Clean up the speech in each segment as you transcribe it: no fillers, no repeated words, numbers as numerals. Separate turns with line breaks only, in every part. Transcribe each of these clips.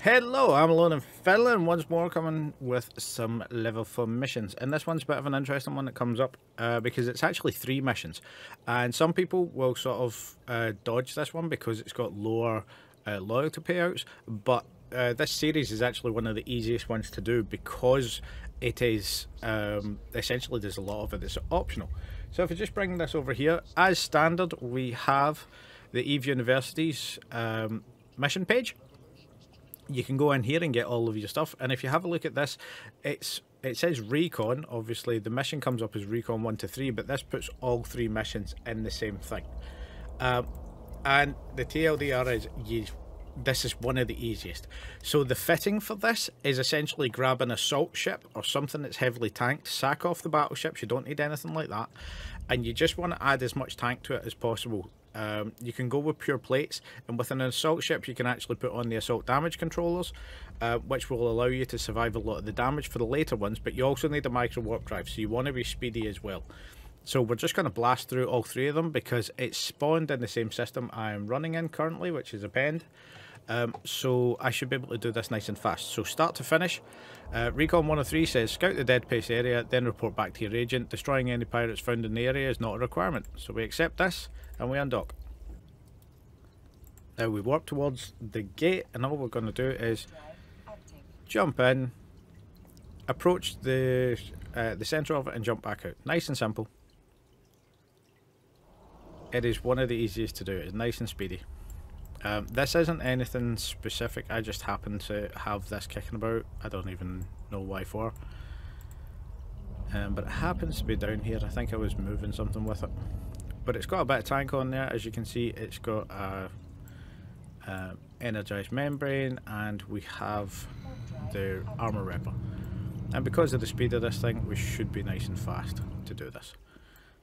Hello, I'm Alone in Fiddler, and once more coming with some level 4 missions. And this one's a bit of an interesting one that comes up because it's actually 3 missions. And some people will sort of dodge this one because it's got lower loyalty payouts. But this series is actually one of the easiest ones to do because it is essentially there's a lot of it that's optional. So if we just bring this over here, as standard, we have the Eve University's mission page. You can go in here and get all of your stuff, and if you have a look at this, it says Recon. Obviously the mission comes up as Recon 1 to 3, but this puts all 3 missions in the same thing. And the TLDR is this is one of the easiest. So the fitting for this is essentially grab an assault ship or something that's heavily tanked, sack off the battleships. You don't need anything like that, and you just want to add as much tank to it as possible. You can go with pure plates, and with an assault ship you can actually put on the assault damage controllers, which will allow you to survive a lot of the damage for the later ones, but you also need a micro warp drive, so you want to be speedy as well. So we're just going to blast through all 3 of them because it's spawned in the same system I'm running in currently, which is Append. So I should be able to do this nice and fast. So start to finish, Recon 103 says scout the dead pace area, then report back to your agent. Destroying any pirates found in the area is not a requirement, so we accept this and we undock. Now we warp towards the gate, and all we're going to do is jump in, approach the centre of it and jump back out. Nice and simple. It is one of the easiest to do. It's nice and speedy. This isn't anything specific, I just happen to have this kicking about. I don't even know why for. But it happens to be down here. I think I was moving something with it. But it's got a bit of tank on there, as you can see. It's got a energized membrane, and we have the armor ripper. And because of the speed of this thing, we should be nice and fast to do this.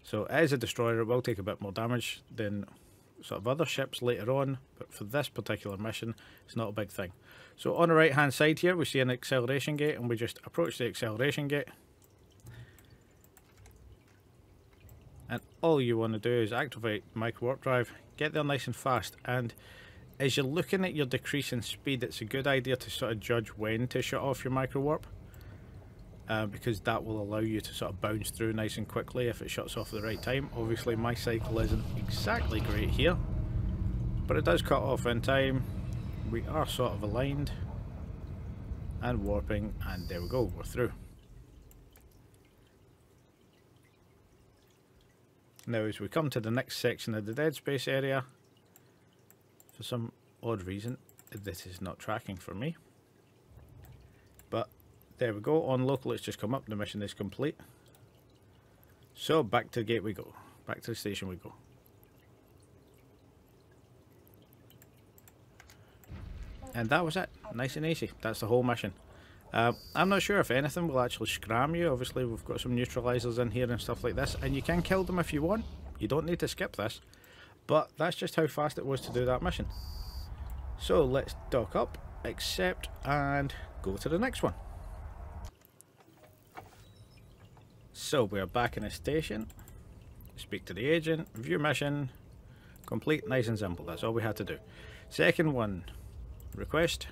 So as a destroyer, it will take a bit more damage than sort of other ships later on, but for this particular mission it's not a big thing. So on the right hand side here we see an acceleration gate, and we just approach the acceleration gate, and all you want to do is activate micro warp drive, get there nice and fast. And as you're looking at your decrease in speed, it's a good idea to sort of judge when to shut off your micro warp, because that will allow you to sort of bounce through nice and quickly if it shuts off at the right time. Obviously my cycle isn't exactly great here, but it does cut off in time. We are sort of aligned and warping, and there we go, we're through. Now as we come to the next section of the dead space area, for some odd reason this is not tracking for me, but there we go. On local it's just come up, the mission is complete. So back to the gate we go, back to the station we go. And that was it, nice and easy. That's the whole mission. I'm not sure if anything will actually scram you. Obviously we've got some neutralizers in here and stuff like this, and you can kill them if you want. You don't need to skip this, but that's just how fast it was to do that mission. So let's dock up, accept, and go to the next one. So we are back in a station, speak to the agent, view mission, complete, nice and simple. That's all we had to do. Second one, request.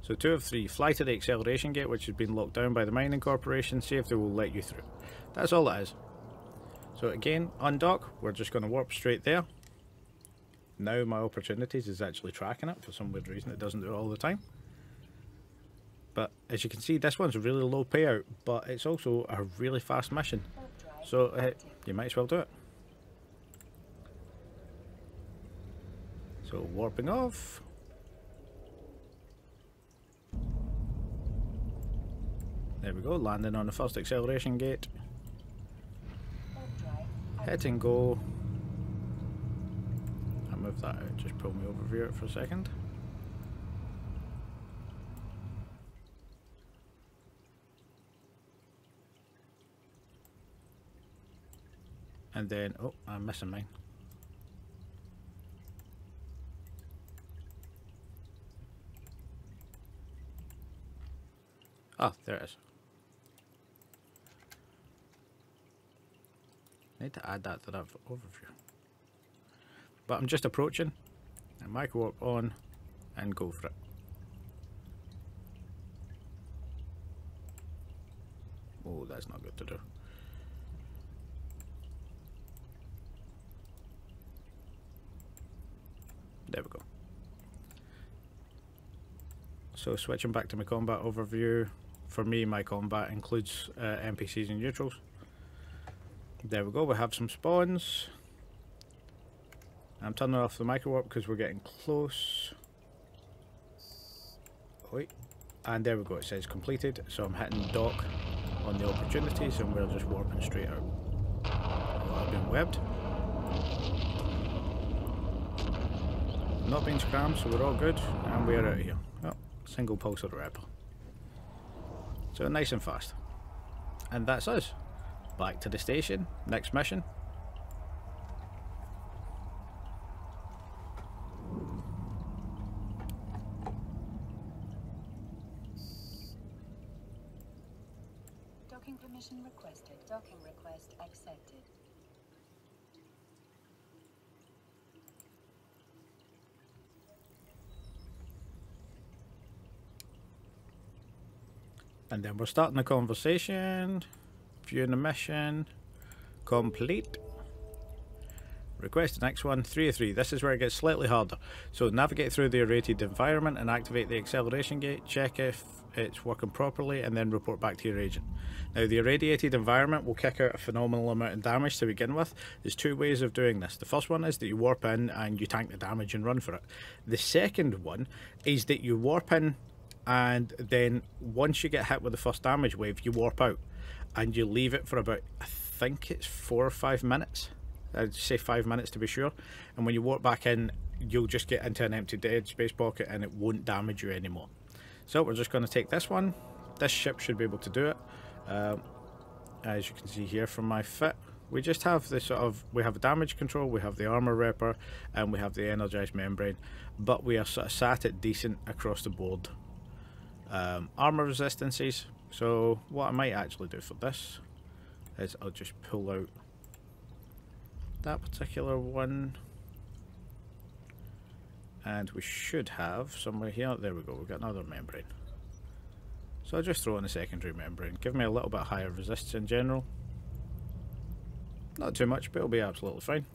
So 2 of 3, fly to the acceleration gate, which has been locked down by the mining corporation, see if they will let you through. That's all it is. So again, undock, we're just going to warp straight there. Now my opportunities is actually tracking it. For some weird reason it doesn't do it all the time. But as you can see, this one's a really low payout, but it's also a really fast mission. So you might as well do it. So warping off. There we go, landing on the first acceleration gate. Hit and go. I'll move that out, just pull me over view it for a second. And then, oh, I'm missing mine. Ah, there it is. Need to add that to that overview. But I'm just approaching, and micro warp on, and go for it. Oh, that's not good to do. There we go. So switching back to my combat overview, for me my combat includes NPCs and neutrals. There we go, we have some spawns. I'm turning off the micro warp because we're getting close. Wait. And there we go, it says completed, so I'm hitting dock on the opportunities and we're just warping straight out. Oh, I've been webbed. Not being scrammed, so we're all good, and we're out of here. Oh, single pulse of the ripper. So nice and fast. And that's us. Back to the station, next mission.
Docking permission requested. Docking request accepted.
And then we're starting the conversation. Viewing the mission. Complete. Request the next one. 3 of 3. This is where it gets slightly harder. So navigate through the irradiated environment and activate the acceleration gate. Check if it's working properly and then report back to your agent. Now the irradiated environment will kick out a phenomenal amount of damage to begin with. There's 2 ways of doing this. The first one is that you warp in and you tank the damage and run for it. The second one is that you warp in and then once you get hit with the first damage wave you warp out and you leave it for about, I think it's 4 or 5 minutes. I'd say 5 minutes to be sure, and when you warp back in you'll just get into an empty dead space pocket and it won't damage you anymore. So we're just going to take this one. This ship should be able to do it. As you can see here from my fit, we just have this sort of, we have damage control, we have the armor ripper, and we have the energized membrane, but we are sort of sat at decent across the board armor resistances. So what I might actually do for this is I'll just pull out that particular one, and we should have somewhere here, there we go, we've got another membrane. So I'll just throw in a secondary membrane, give me a little bit higher resistance in general. Not too much, but it'll be absolutely fine.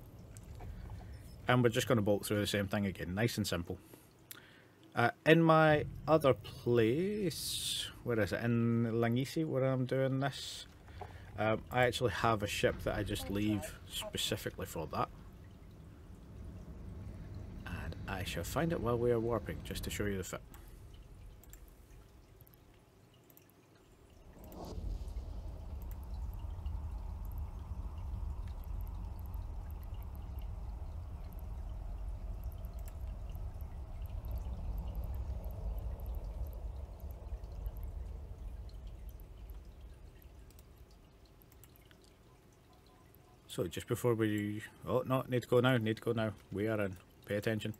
And we're just going to bolt through the same thing again, nice and simple. In my other place, where is it, in Langisi where I'm doing this, I actually have a ship that I just leave specifically for that. And I shall find it while we are warping, just to show you the fit. So just before we, oh no, need to go now, we are in, pay attention.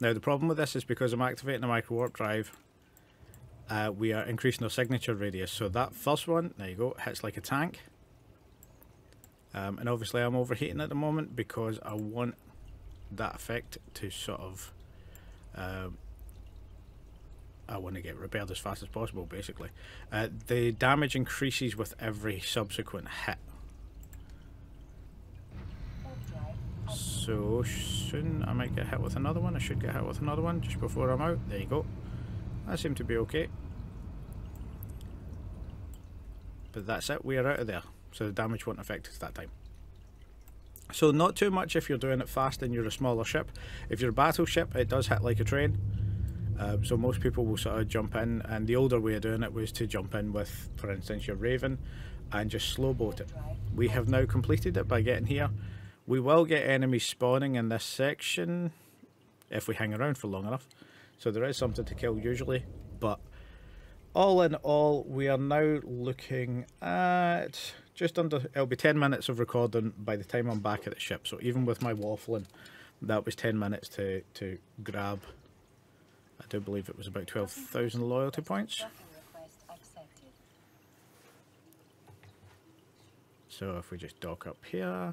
Now the problem with this is because I'm activating the micro warp drive, we are increasing our signature radius. So that first one, there you go, hits like a tank. And obviously I'm overheating at the moment because I want that effect to sort of, I want to get repaired as fast as possible basically. The damage increases with every subsequent hit. So soon I might get hit with another one. I should get hit with another one just before I'm out. There you go. That seemed to be okay. But that's it, we are out of there. So the damage won't affect us that time. So not too much if you're doing it fast and you're a smaller ship. If you're a battleship, it does hit like a train. So most people will sort of jump in, and the older way of doing it was to jump in with, for instance, your Raven and just slow boat it. We have now completed it by getting here. We will get enemies spawning in this section if we hang around for long enough. So there is something to kill usually, but all in all, we are now looking at just under, it'll be 10 minutes of recording by the time I'm back at the ship. So even with my waffling, that was 10 minutes to grab, I do believe it was about 12,000 loyalty points. So if we just dock up here,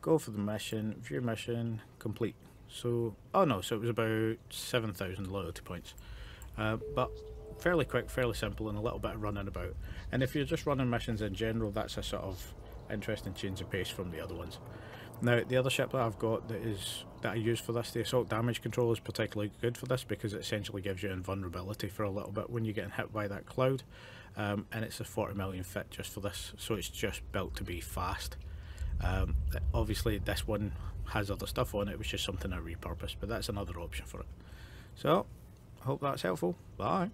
go for the mission, view mission, complete. So, oh no, so it was about 7,000 loyalty points. But fairly quick, fairly simple, and a little bit of running about. And if you're just running missions in general, that's a sort of interesting change of pace from the other ones. Now, the other ship that I've got that I use for this, the assault damage control, is particularly good for this because it essentially gives you invulnerability for a little bit when you're getting hit by that cloud. And it's a 40 million fit just for this, so it's just built to be fast. Obviously this one has other stuff on it, which is something I repurposed, but that's another option for it. So, I hope that's helpful. Bye.